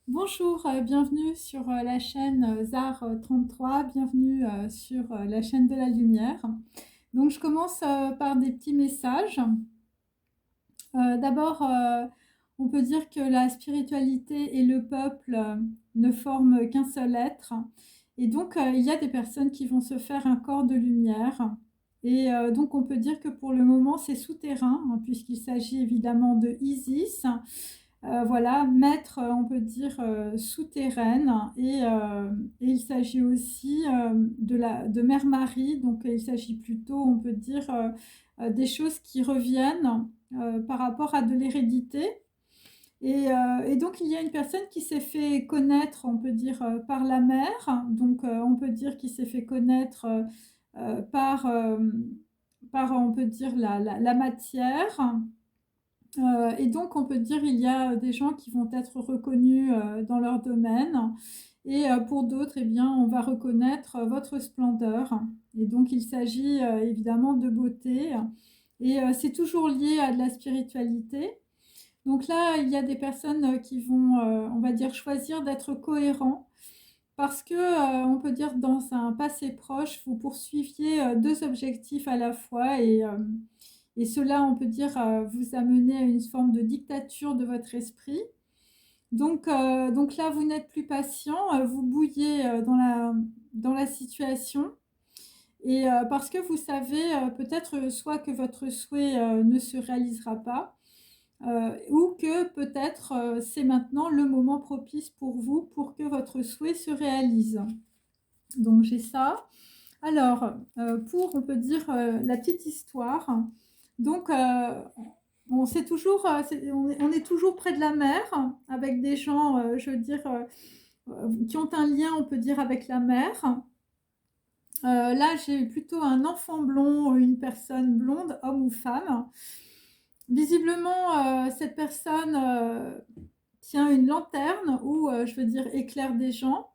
Bonjour, bienvenue sur la chaîne ZAR 33, bienvenue sur la chaîne de la lumière. Donc je commence par des petits messages. D'abord, on peut dire que la spiritualité et le peuple ne forment qu'un seul être. Et donc, il y a des personnes qui vont se faire un corps de lumière. Et donc, on peut dire que pour le moment, c'est souterrain, hein, puisqu'il s'agit évidemment de Isis. Voilà, maître, on peut dire, souterraine. Et il s'agit aussi de Mère Marie. Donc, il s'agit plutôt, on peut dire, des choses qui reviennent par rapport à de l'hérédité. Et donc, il y a une personne qui s'est fait connaître, on peut dire, par la mère. Donc, on peut dire qu'il s'est fait connaître par, on peut dire, la matière. Et donc, on peut dire il y a des gens qui vont être reconnus dans leur domaine. Et pour d'autres, eh bien, on va reconnaître votre splendeur. Et donc, il s'agit évidemment de beauté. Et c'est toujours lié à de la spiritualité. Donc là, il y a des personnes qui vont, on va dire, choisir d'être cohérents parce que, on peut dire, dans un passé proche, vous poursuiviez deux objectifs à la fois et cela, on peut dire, vous amener à une forme de dictature de votre esprit. Donc là, vous n'êtes plus patient, vous bouillez dans la situation. Et parce que vous savez peut-être soit que votre souhait ne se réalisera pas, ou que peut-être c'est maintenant le moment propice pour vous pour que votre souhait se réalise. Donc j'ai ça. Alors, pour, on peut dire, la petite histoire, donc on, sait toujours, on est toujours près de la mer, avec des gens, je veux dire, qui ont un lien, on peut dire, avec la mer. Là, j'ai plutôt un enfant blond, une personne blonde, homme ou femme. Visiblement, cette personne tient une lanterne ou, je veux dire, éclaire des gens.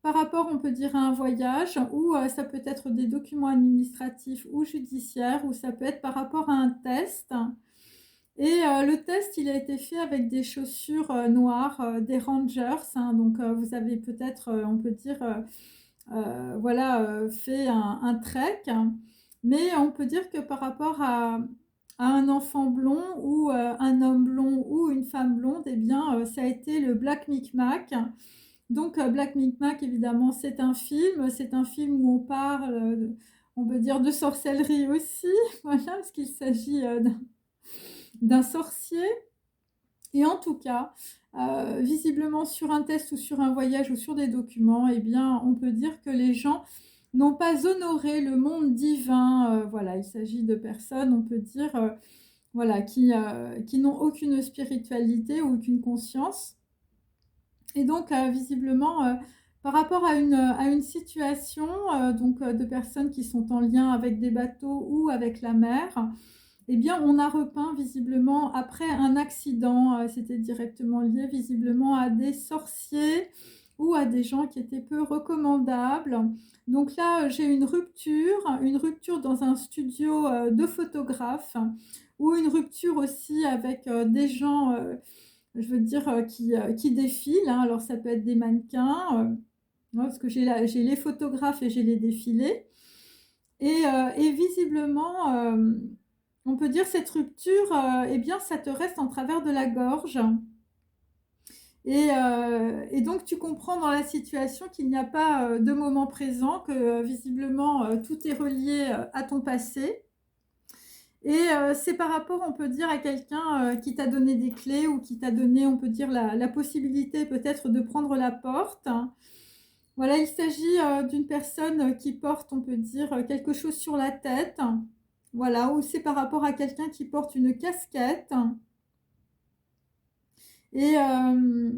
Par rapport, on peut dire, à un voyage, ou ça peut être des documents administratifs ou judiciaires, ou ça peut être par rapport à un test. Et le test, il a été fait avec des chaussures noires, des Rangers. Hein, donc, vous avez peut-être, on peut dire, voilà, fait un trek. Mais on peut dire que par rapport à un enfant blond ou un homme blond ou une femme blonde, eh bien, ça a été le Black Micmac. Donc, Black Micmac, évidemment, c'est un film. C'est un film où on parle, on peut dire, de sorcellerie aussi, voilà, parce qu'il s'agit d'un sorcier. Et en tout cas, visiblement, sur un test ou sur un voyage ou sur des documents, eh bien, on peut dire que les gens n'ont pas honoré le monde divin. Voilà, il s'agit de personnes, on peut dire, voilà, qui n'ont aucune spiritualité ou aucune conscience. Et donc, visiblement, par rapport à une situation donc, de personnes qui sont en lien avec des bateaux ou avec la mer, eh bien, on a repeint visiblement, après un accident, c'était directement lié visiblement à des sorciers ou à des gens qui étaient peu recommandables. Donc là, j'ai une rupture dans un studio de photographe, ou une rupture aussi avec des gens je veux dire, qui défilent. Hein. Alors, ça peut être des mannequins, parce que j'ai les photographes et j'ai les défilés. Et visiblement, on peut dire cette rupture, eh bien, ça te reste en travers de la gorge. Et donc, tu comprends dans la situation qu'il n'y a pas de moment présent, que visiblement, tout est relié à ton passé. Et c'est par rapport, on peut dire, à quelqu'un qui t'a donné des clés ou qui t'a donné, on peut dire, la possibilité peut-être de prendre la porte. Voilà, il s'agit d'une personne qui porte, on peut dire, quelque chose sur la tête. Voilà, ou c'est par rapport à quelqu'un qui porte une casquette. Et, euh,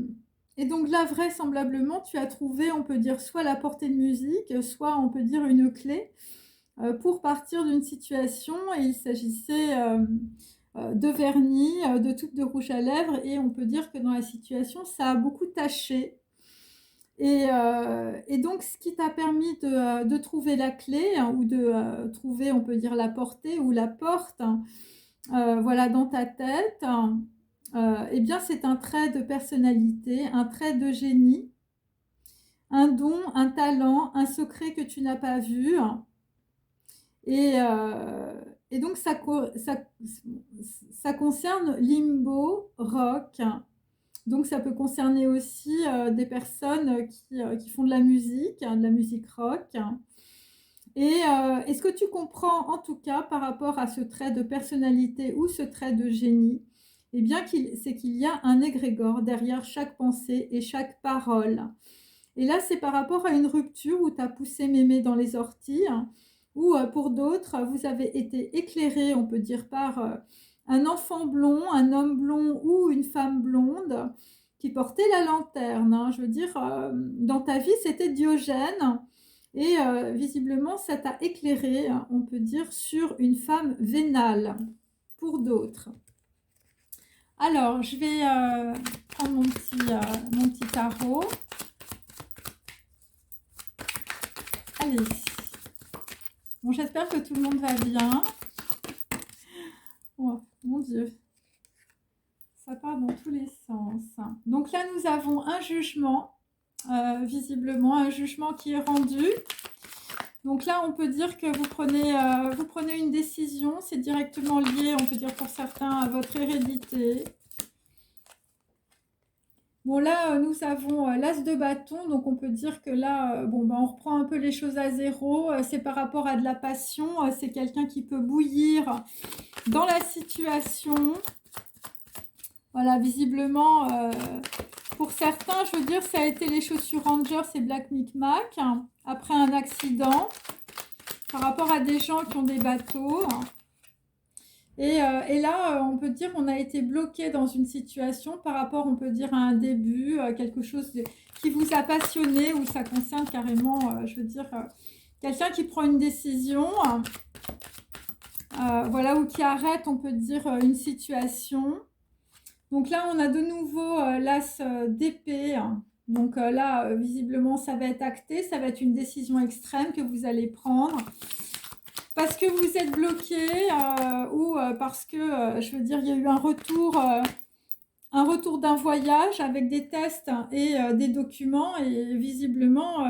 et donc là, vraisemblablement, tu as trouvé, on peut dire, soit la portée de musique, soit, on peut dire, une clé pour partir d'une situation. Et il s'agissait de vernis, de tube de rouge à lèvres, et on peut dire que dans la situation, ça a beaucoup taché. Et donc, ce qui t'a permis de trouver la clé, hein, ou de trouver, on peut dire, la portée ou la porte, voilà, dans ta tête, eh bien, c'est un trait de personnalité, un trait de génie, un don, un talent, un secret que tu n'as pas vu. Et, euh, et donc, ça concerne limbo, rock. Donc, ça peut concerner aussi des personnes qui font de la musique rock. Et ce que tu comprends, en tout cas, par rapport à ce trait de personnalité ou ce trait de génie, eh bien, c'est qu'il y a un égrégore derrière chaque pensée et chaque parole. Et là, c'est par rapport à une rupture où tu as poussé mémé dans les orties, ou pour d'autres, vous avez été éclairé, on peut dire, par un enfant blond, un homme blond ou une femme blonde qui portait la lanterne, hein. Je veux dire, dans ta vie, c'était Diogène. Et visiblement, ça t'a éclairé, hein, on peut dire, sur une femme vénale, pour d'autres. Alors, je vais prendre mon petit tarot. Allez. Bon, j'espère que tout le monde va bien. Oh, mon Dieu. Ça part dans tous les sens. Donc là, nous avons un jugement, visiblement, un jugement qui est rendu. Donc là, on peut dire que vous prenez une décision. C'est directement lié, on peut dire pour certains, à votre hérédité. Bon, là, nous avons l'as de bâton, donc on peut dire que là, on reprend un peu les choses à zéro. C'est par rapport à de la passion. C'est quelqu'un qui peut bouillir dans la situation. Voilà, visiblement, pour certains, je veux dire, ça a été les chaussures Rangers et Black Micmac, hein, après un accident, par rapport à des gens qui ont des bateaux. Et là, on peut dire qu'on a été bloqué dans une situation par rapport, on peut dire, à un début, quelque chose qui vous a passionné, ou ça concerne carrément, je veux dire, quelqu'un qui prend une décision, voilà, ou qui arrête, on peut dire, une situation. Donc là, on a de nouveau l'as d'épée. Donc là, visiblement, ça va être acté, ça va être une décision extrême que vous allez prendre. Parce que vous êtes bloqué ou parce que, je veux dire, il y a eu un retour d'un voyage avec des tests et des documents. Et visiblement,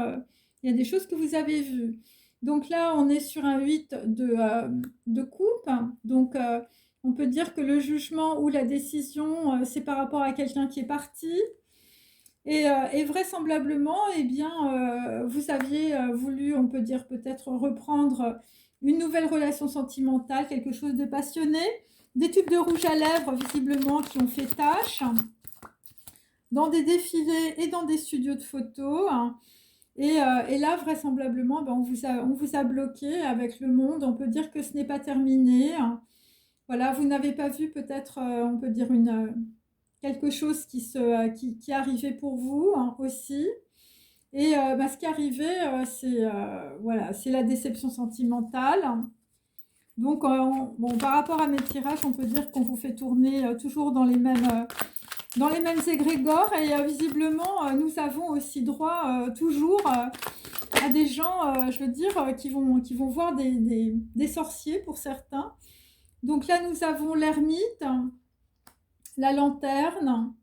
il y a des choses que vous avez vues. Donc là, on est sur un 8 de coupe. Donc, on peut dire que le jugement ou la décision, c'est par rapport à quelqu'un qui est parti. Et vraisemblablement, eh bien, vous aviez voulu, on peut dire peut-être reprendre une nouvelle relation sentimentale, quelque chose de passionné, des tubes de rouge à lèvres visiblement qui ont fait tache, dans des défilés et dans des studios de photos. Et là, vraisemblablement, on vous a bloqué avec le monde. On peut dire que ce n'est pas terminé. Voilà, vous n'avez pas vu peut-être, on peut dire, quelque chose qui arrivait pour vous aussi. Et ce qui arrivait, voilà, c'est la déception sentimentale. Donc, par rapport à mes tirages, on peut dire qu'on vous fait tourner toujours dans les mêmes égrégores. Et visiblement, nous avons aussi droit toujours à des gens, je veux dire, qui vont voir des sorciers pour certains. Donc là, nous avons l'ermite, la lanterne.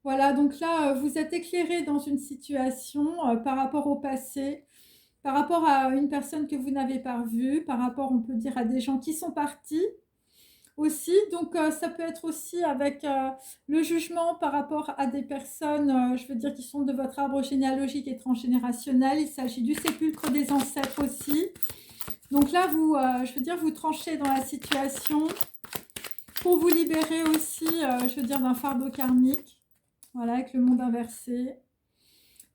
Voilà, donc là, vous êtes éclairé dans une situation par rapport au passé, par rapport à une personne que vous n'avez pas vue, par rapport, on peut dire, à des gens qui sont partis aussi. Donc, ça peut être aussi avec le jugement par rapport à des personnes, je veux dire, qui sont de votre arbre généalogique et transgénérationnel. Il s'agit du sépulcre des ancêtres aussi. Donc là, je veux dire, vous tranchez dans la situation pour vous libérer aussi, je veux dire, d'un fardeau karmique. Voilà, avec le monde inversé.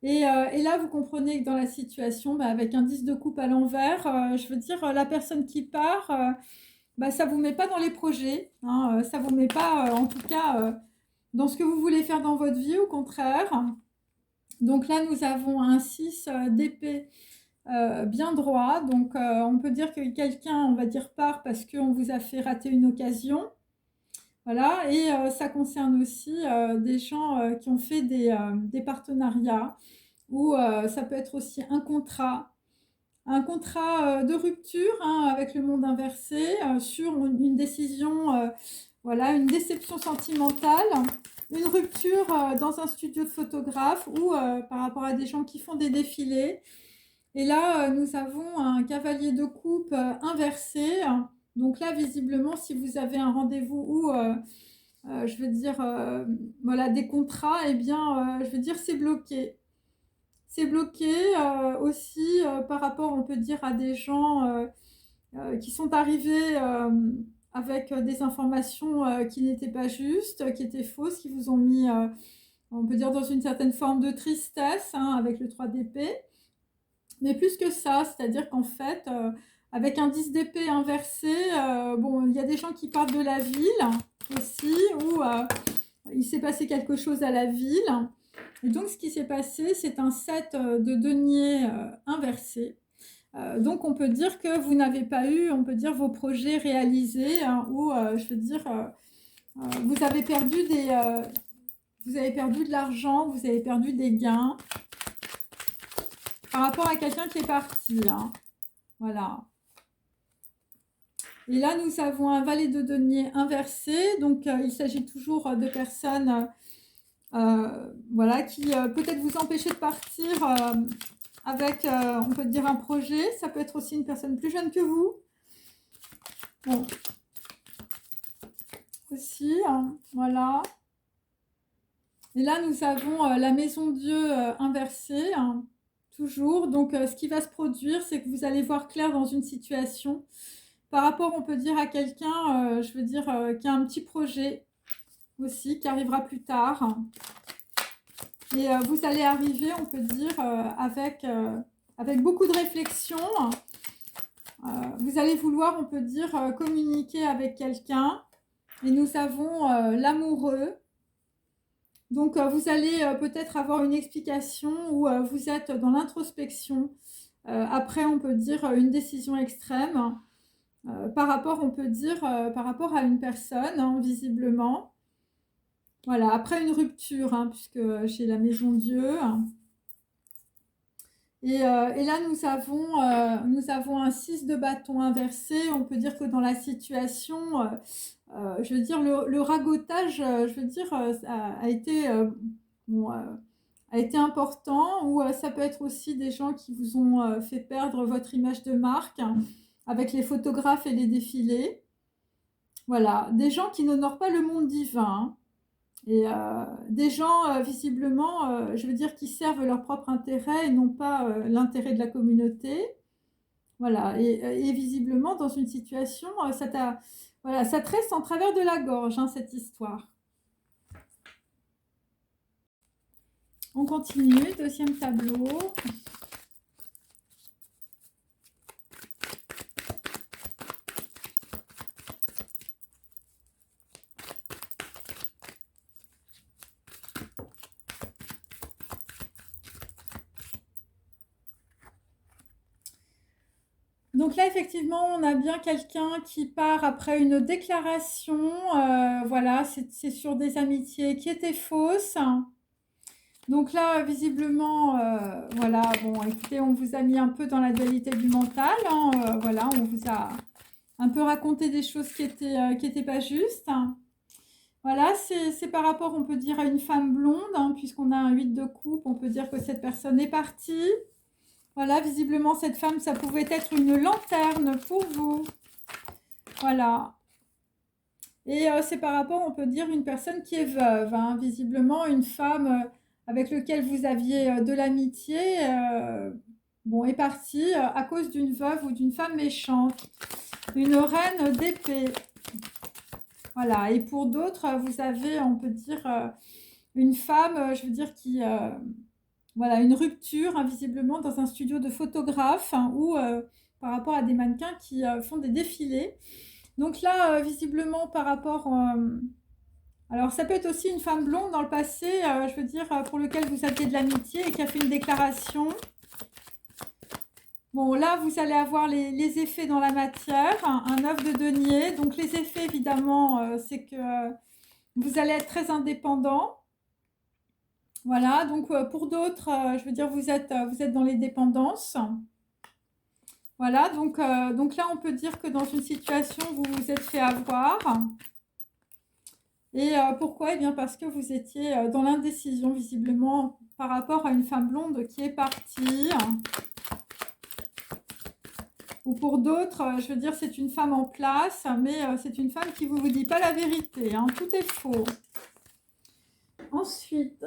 Et là, vous comprenez que dans la situation, avec un 10 de coupe à l'envers, je veux dire, la personne qui part, ça ne vous met pas dans les projets, hein, ça ne vous met pas, en tout cas, dans ce que vous voulez faire dans votre vie, au contraire. Donc là, nous avons un 6 d'épée bien droit. Donc, on peut dire que quelqu'un, on va dire, part parce qu'on vous a fait rater une occasion. Voilà, et ça concerne aussi des gens qui ont fait des partenariats, ou ça peut être aussi un contrat de rupture, hein, avec le monde inversé, sur une décision Voilà, une déception sentimentale, une rupture dans un studio de photographe ou par rapport à des gens qui font des défilés. Et là, nous avons un cavalier de coupe inversé. Donc là, visiblement, si vous avez un rendez-vous ou, je veux dire, voilà, des contrats, eh bien, je veux dire, c'est bloqué. C'est bloqué aussi par rapport, on peut dire, à des gens qui sont arrivés avec des informations qui n'étaient pas justes, qui étaient fausses, qui vous ont mis, on peut dire, dans une certaine forme de tristesse hein, avec le 3 d'épée. Mais plus que ça, c'est-à-dire qu'en fait, avec un 10 d'épée inversé, bon, il y a des gens qui partent de la ville aussi, où il s'est passé quelque chose à la ville. Et donc, ce qui s'est passé, c'est un 7 de denier inversé. Donc, on peut dire que vous n'avez pas eu, on peut dire, vos projets réalisés, hein, ou, je veux dire, vous avez perdu vous avez perdu de l'argent, vous avez perdu des gains par rapport à quelqu'un qui est parti. Hein. Voilà. Et là, nous avons un valet de denier inversé. Donc, il s'agit toujours de personnes voilà, qui peut-être vous empêcher de partir avec, on peut dire, un projet. Ça peut être aussi une personne plus jeune que vous. Bon. Aussi, hein, voilà. Et là, nous avons la maison Dieu inversée, hein, toujours. Donc, ce qui va se produire, c'est que vous allez voir clair dans une situation. Par rapport, on peut dire, à quelqu'un, je veux dire, qui a un petit projet aussi, qui arrivera plus tard. Et vous allez arriver, on peut dire, avec beaucoup de réflexion. Vous allez vouloir, on peut dire, communiquer avec quelqu'un. Et nous avons l'amoureux. Donc, vous allez peut-être avoir une explication où vous êtes dans l'introspection. Après, on peut dire une décision extrême. Par rapport, on peut dire, par rapport à une personne, hein, visiblement. Voilà, après une rupture, hein, puisque chez la maison Dieu. Et là, nous avons un 6 de bâton inversé. On peut dire que dans la situation, je veux dire, le ragotage, je veux dire, a été, bon, a été important. Ou ça peut être aussi des gens qui vous ont fait perdre votre image de marque hein, avec les photographes et les défilés. Voilà, des gens qui n'honorent pas le monde divin. Hein. Et des gens, visiblement, je veux dire, qui servent leur propre intérêt et non pas l'intérêt de la communauté. Voilà, et visiblement, dans une situation, voilà, ça te reste en travers de la gorge, hein, cette histoire. On continue, deuxième tableau. Donc là, effectivement, on a bien quelqu'un qui part après une déclaration. Voilà, c'est sur des amitiés qui étaient fausses. Donc là, visiblement, voilà, bon, écoutez, on vous a mis un peu dans la dualité du mental. Hein, voilà, on vous a un peu raconté des choses qui étaient pas justes. Voilà, c'est par rapport, on peut dire, à une femme blonde, hein, puisqu'on a un 8 de coupe, on peut dire que cette personne est partie. Voilà, visiblement, cette femme, ça pouvait être une lanterne pour vous. Voilà. Et c'est par rapport, on peut dire, une personne qui est veuve. Hein, visiblement, une femme avec laquelle vous aviez de l'amitié, bon, est partie à cause d'une veuve ou d'une femme méchante. Une reine d'épée. Voilà. Et pour d'autres, vous avez, on peut dire, une femme, je veux dire, qui... Voilà, une rupture, hein, visiblement, dans un studio de photographe hein, ou par rapport à des mannequins qui font des défilés. Donc là, visiblement, par rapport... alors, ça peut être aussi une femme blonde dans le passé, je veux dire, pour lequel vous aviez de l'amitié et qui a fait une déclaration. Bon, là, vous allez avoir les effets dans la matière, hein, un 9 de denier. Donc, les effets, évidemment, c'est que vous allez être très indépendant. Voilà, donc pour d'autres, je veux dire, vous êtes dans les dépendances. Voilà, donc là, on peut dire que dans une situation, vous vous êtes fait avoir. Et pourquoi? Eh bien parce que vous étiez dans l'indécision visiblement par rapport à une femme blonde qui est partie. Ou pour d'autres, je veux dire, c'est une femme en place, mais c'est une femme qui ne vous dit pas la vérité, hein, tout est faux. Ensuite,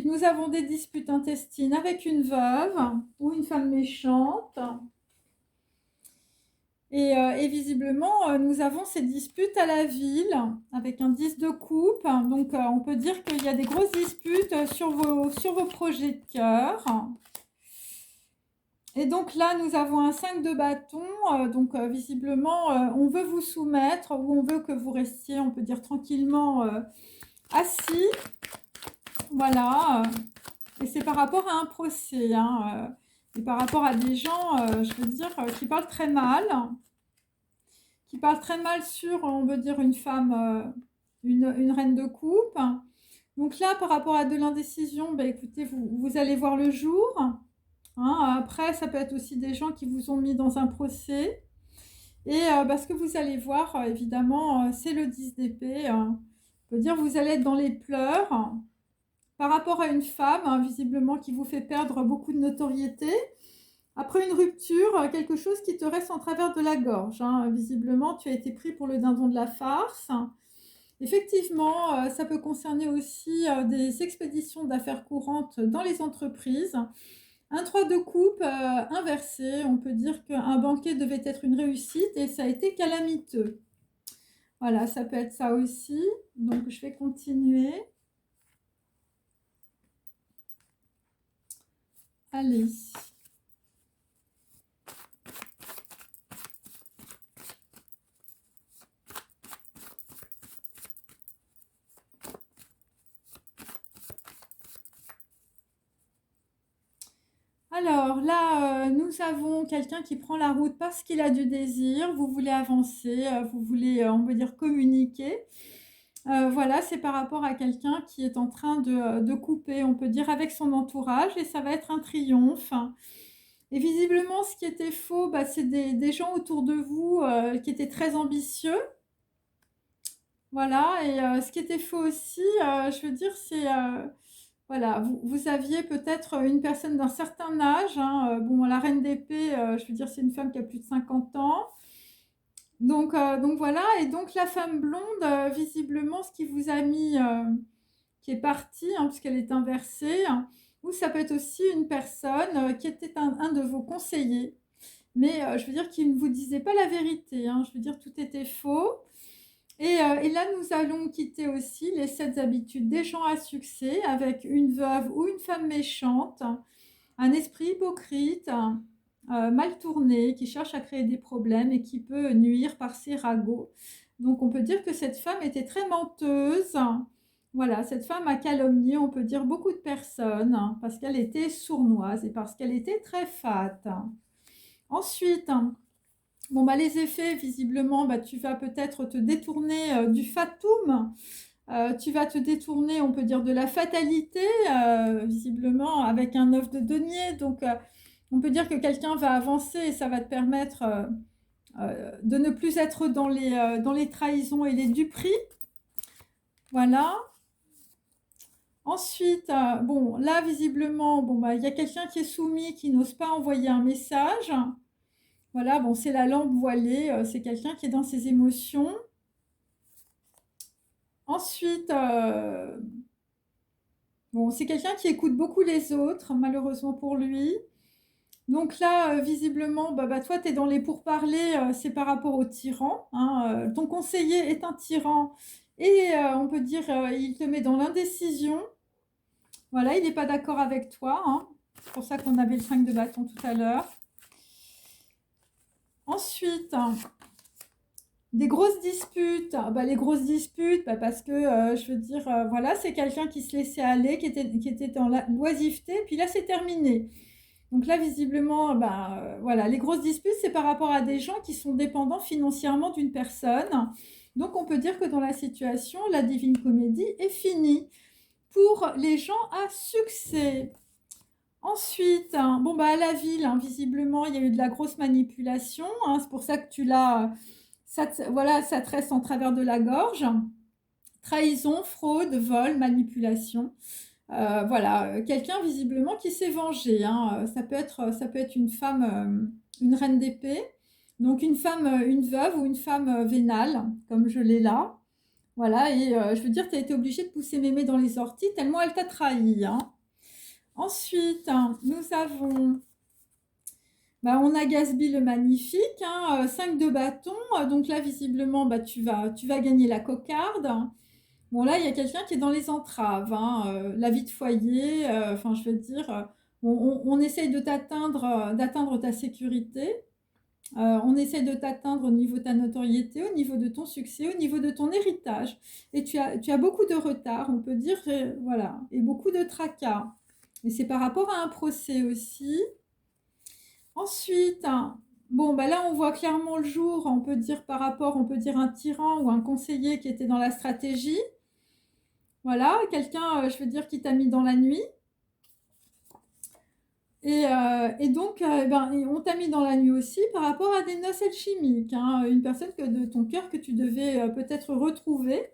nous avons des disputes intestines avec une veuve ou une femme méchante. Et visiblement, nous avons ces disputes à la ville avec un 10 de coupe. Donc, on peut dire qu'il y a des grosses disputes sur vos projets de cœur. Et donc là, nous avons un 5 de bâton. Donc, visiblement, on veut vous soumettre ou on veut que vous restiez, on peut dire, tranquillement assis. Voilà. Et c'est par rapport à un procès. Hein, et par rapport à des gens, je veux dire, qui parlent très mal. Qui parle très mal sur, on veut dire, une femme, une reine de coupe. Donc là, par rapport à de l'indécision, bah, écoutez, vous allez voir le jour. Hein. Après, ça peut être aussi des gens qui vous ont mis dans un procès. Et ce que vous allez voir, évidemment, c'est le 10 d'épée. On peut dire vous allez être dans les pleurs par rapport à une femme, hein, visiblement, qui vous fait perdre beaucoup de notoriété. Après une rupture, quelque chose qui te reste en travers de la gorge. Hein. Visiblement, tu as été pris pour le dindon de la farce. Effectivement, ça peut concerner aussi des expéditions d'affaires courantes dans les entreprises. Un 3 de coupe inversé, on peut dire qu'un banquet devait être une réussite et ça a été calamiteux. Voilà, ça peut être ça aussi. Donc, je vais continuer. Allez. Alors là, nous avons quelqu'un qui prend la route parce qu'il a du désir. Vous voulez avancer, vous voulez, on peut dire, communiquer. Voilà, c'est par rapport à quelqu'un qui est en train de couper, on peut dire, avec son entourage et ça va être un triomphe. Et visiblement, ce qui était faux, c'est des gens autour de vous qui étaient très ambitieux. Voilà, et ce qui était faux aussi, je veux dire, c'est... voilà, vous aviez peut-être une personne d'un certain âge. Hein, bon, la reine d'épée, je veux dire, c'est une femme qui a plus de 50 ans. Donc voilà, et donc la femme blonde, visiblement, ce qui vous a mis, qui est partie, hein, puisqu'elle est inversée, hein, ou ça peut être aussi une personne qui était un de vos conseillers, mais je veux dire qu'il ne vous disait pas la vérité, hein, je veux dire tout était faux. Et là, nous allons quitter aussi les 7 habitudes des gens à succès avec une veuve ou une femme méchante, un esprit hypocrite, mal tourné, qui cherche à créer des problèmes et qui peut nuire par ses ragots. Donc on peut dire que cette femme était très menteuse. Voilà, cette femme a calomnié, on peut dire, beaucoup de personnes parce qu'elle était sournoise et parce qu'elle était très fat. Ensuite, bon, les effets, visiblement, tu vas peut-être te détourner du fatum. Tu vas te détourner, on peut dire, de la fatalité, visiblement, avec un œuf de denier. Donc, on peut dire que quelqu'un va avancer et ça va te permettre de ne plus être dans les trahisons et les duperies. Voilà. Ensuite, bon, là, visiblement, il y a quelqu'un qui est soumis, qui n'ose pas envoyer un message. Voilà, bon, c'est la lampe voilée, c'est quelqu'un qui est dans ses émotions. Ensuite, bon, c'est quelqu'un qui écoute beaucoup les autres, malheureusement pour lui. Donc là, visiblement, toi, tu es dans les pourparlers, c'est par rapport au tyran. Hein, ton conseiller est un tyran et on peut dire il te met dans l'indécision. Voilà, il n'est pas d'accord avec toi. Hein. C'est pour ça qu'on avait le 5 de bâton tout à l'heure. Ensuite, des grosses disputes. Les grosses disputes, parce que, je veux dire, voilà, c'est quelqu'un qui se laissait aller, qui était dans la l'oisiveté, puis là, c'est terminé. Donc là, visiblement, voilà, les grosses disputes, c'est par rapport à des gens qui sont dépendants financièrement d'une personne. Donc, on peut dire que dans la situation, la Divine Comédie est finie pour les gens à succès. Ensuite, à la ville, visiblement, il y a eu de la grosse manipulation. C'est pour ça que tu l'as voilà, ça te reste en travers de la gorge. Trahison, fraude, vol, manipulation. Voilà, quelqu'un visiblement qui s'est vengé, hein. Ça peut être une femme, une reine d'épée, donc une femme, une veuve ou une femme vénale, comme je l'ai là. Voilà, et je veux dire, tu as été obligé de pousser mémé dans les orties tellement elle t'a trahi, hein. Ensuite, hein, nous avons, bah, on a Gatsby le magnifique, hein, 5 de bâton. Donc là, visiblement, bah, tu vas gagner la cocarde. Bon, là, il y a quelqu'un qui est dans les entraves, hein, la vie de foyer, enfin, je veux dire, on essaye de d'atteindre ta sécurité, on essaye de t'atteindre au niveau de ta notoriété, au niveau de ton succès, au niveau de ton héritage. Et tu as beaucoup de retard, on peut dire, voilà, et beaucoup de tracas. Et c'est par rapport à un procès aussi. Ensuite, hein, bon, bah là, on voit clairement le jour, on peut dire par rapport, on peut dire un tyran ou un conseiller qui était dans la stratégie. Voilà, quelqu'un, je veux dire, qui t'a mis dans la nuit. Et donc, ben, on t'a mis dans la nuit aussi par rapport à des noces alchimiques, hein, une personne de ton cœur que tu devais peut-être retrouver.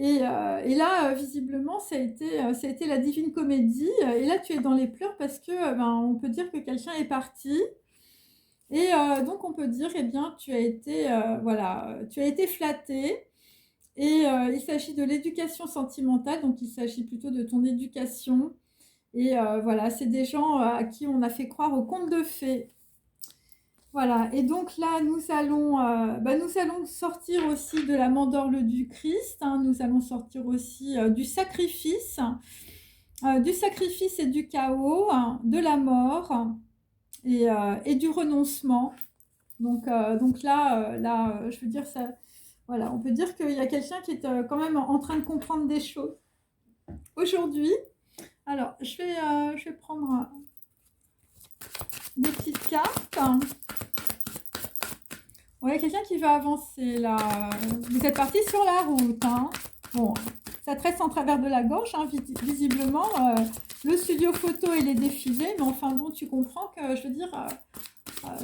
Et là, visiblement, ça a été la divine comédie. Et là, tu es dans les pleurs parce que, ben, on peut dire que quelqu'un est parti. Et donc, on peut dire, eh bien, voilà, tu as été flatté. Et il s'agit de l'éducation sentimentale, donc il s'agit plutôt de ton éducation. Et voilà, c'est des gens à qui on a fait croire aux contes de fées. Voilà, et donc là, nous allons sortir aussi de la mandorle du Christ, hein, nous allons sortir aussi du sacrifice et du chaos, hein, de la mort et du renoncement. Donc là, je veux dire, ça, voilà, on peut dire qu'il y a quelqu'un qui est quand même en train de comprendre des choses. Aujourd'hui, alors, je vais prendre des petites cartes. Ouais, quelqu'un qui va avancer là. Vous êtes parti sur la route, hein. Bon, ça te reste en travers de la gorge, hein, visiblement. Le studio photo et les défilés, mais enfin bon, tu comprends que, je veux dire,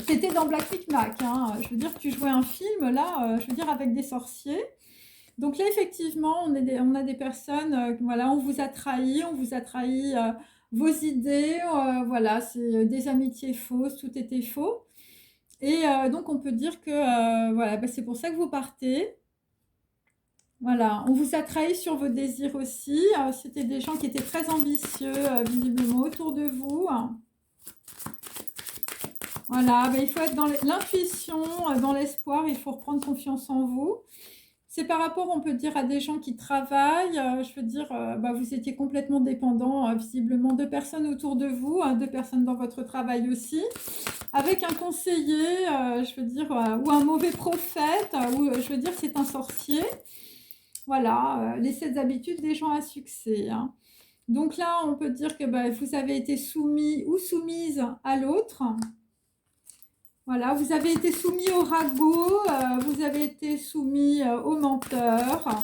t'étais dans Black Micmac, hein. Je veux dire, tu jouais un film là, je veux dire, avec des sorciers. Donc là, effectivement, on a des personnes, voilà, on vous a trahi, vos idées, voilà, c'est des amitiés fausses, tout était faux. Et donc, on peut dire que, voilà, bah, c'est pour ça que vous partez. Voilà, on vous a trahi sur vos désirs aussi. C'était des gens qui étaient très ambitieux, visiblement, autour de vous. Voilà, bah, il faut être dans l'intuition, dans l'espoir, il faut reprendre confiance en vous. C'est par rapport, on peut dire, à des gens qui travaillent. Je veux dire, bah, vous étiez complètement dépendant, visiblement, de personnes autour de vous, hein, de personnes dans votre travail aussi. Avec un conseiller, je veux dire, ou un mauvais prophète, ou je veux dire, c'est un sorcier. Voilà, les 7 habitudes des gens à succès, hein. Donc là, on peut dire que bah, vous avez été soumis ou soumise à l'autre. Voilà, vous avez été soumis au ragot, vous avez été soumis aux menteurs,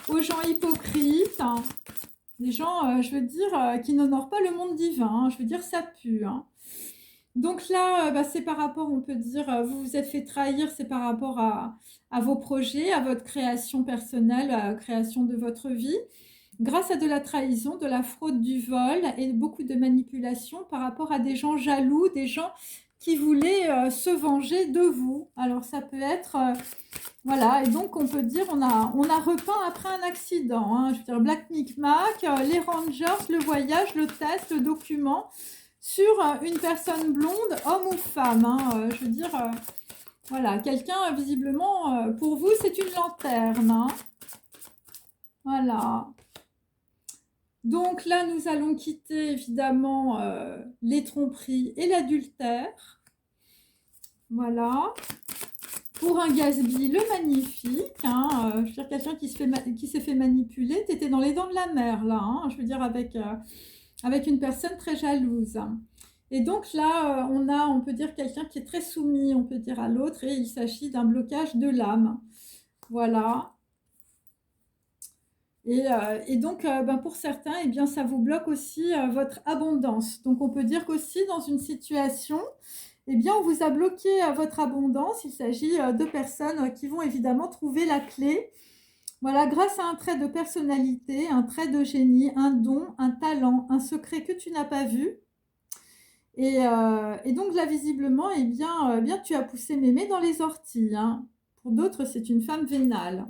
aux gens hypocrites, hein. Des gens, je veux dire, qui n'honorent pas le monde divin, hein. Je veux dire, ça pue, hein. Donc là, bah, c'est par rapport, on peut dire, vous vous êtes fait trahir, c'est par rapport à vos projets, à votre création personnelle, à la création de votre vie, grâce à de la trahison, de la fraude, du vol et beaucoup de manipulation par rapport à des gens jaloux, des gens qui voulaient se venger de vous. Alors ça peut être, voilà, et donc on peut dire, on a repeint après un accident, hein. Je veux dire, Black Micmac, les Rangers, le voyage, le test, le document, sur une personne blonde, homme ou femme, hein, je veux dire, voilà, quelqu'un, visiblement, pour vous, c'est une lanterne, hein. Voilà. Donc là, nous allons quitter, évidemment, les tromperies et l'adultère. Voilà. Pour un Gatsby, le magnifique, hein, je veux dire, quelqu'un qui s'est fait manipuler, tu étais dans les dents de la mer, là, hein, je veux dire, avec une personne très jalouse. Et donc là, on peut dire quelqu'un qui est très soumis, on peut dire, à l'autre, et il s'agit d'un blocage de l'âme. Voilà. Et donc, ben, pour certains, eh bien, ça vous bloque aussi votre abondance. Donc, on peut dire qu'aussi, dans une situation, eh bien, on vous a bloqué votre abondance. Il s'agit de personnes qui vont évidemment trouver la clé. Voilà, grâce à un trait de personnalité, un trait de génie, un don, un talent, un secret que tu n'as pas vu. Et donc là, visiblement, eh bien, tu as poussé mémé dans les orties, hein. Pour d'autres, c'est une femme vénale.